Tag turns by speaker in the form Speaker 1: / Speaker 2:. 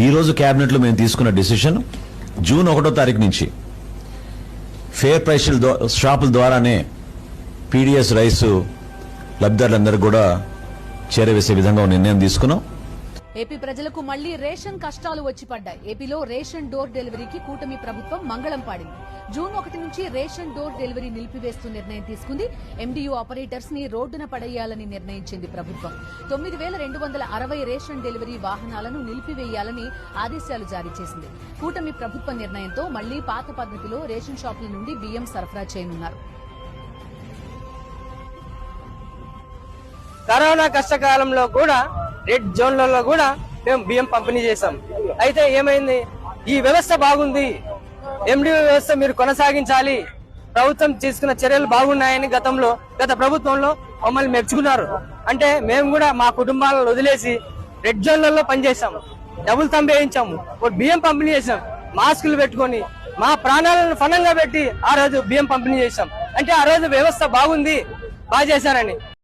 Speaker 1: ఈ రోజు కేబినెట్ లో మేము తీసుకున్న డిసిషన్ జూన్ 1వ తారీఖు నుంచి ఫేర్ ప్రైస్ షాపుల ద్వారానే పీడిఎస్ రైస్ లబ్ధిదారులందరూ కూడా చేరవేసే విధంగా నిర్ణయం తీసుకున్నాం.
Speaker 2: ఏపీ ప్రజలకు మళ్లీ రేషన్ కష్టాలు వచ్చి పడ్డాయి. ఏపీలో రేషన్ డోర్ డెలివరీకి కూటమి ప్రభుత్వం మంగళం పాడింది. జూన్ 1 నుంచి రేషన్ డోర్ డెలివరీ నిలిపివేస్తూ నిర్ణయం తీసుకుంది. ఎండియూ ఆపరేటర్స్ ని రోడ్డున పడేయాలని నిర్ణయించింది ప్రభుత్వం. 9260 రేషన్ డెలివరీ వాహనాలను నిలిపివేయాలని ఆదేశాలు జారీ చేసింది. కూటమి ప్రభుత్వ నిర్ణయంతో మళ్లీ పాత పద్ధతిలో రేషన్ షాపుల నుండి బియ్యం సరఫరా చేయనున్నారు.
Speaker 3: కరోనా కష్టకాలంలో కూడా రెడ్ జోన్లలో కూడా మేము బియ్యం పంపిణీ చేశాం. అయితే ఏమైంది, ఈ వ్యవస్థ బాగుంది, ఎండిఓ వ్యవస్థ మీరు కొనసాగించాలి, ప్రభుత్వం తీసుకున్న చర్యలు బాగున్నాయని గత ప్రభుత్వంలో మమ్మల్ని మెచ్చుకున్నారు. అంటే మేము కూడా మా కుటుంబాలను వదిలేసి రెడ్ జోన్లలో పనిచేసాం, డబుల్ థంబ్ వేయించాము, బియ్యం పంపిణీ చేసాం, మాస్కులు పెట్టుకొని మా ప్రాణాలను ఫలంగా పెట్టి ఆ రోజు బియ్యం పంపిణీ చేశాం. అంటే ఆ రోజు వ్యవస్థ బాగుంది, బాగా చేశారని.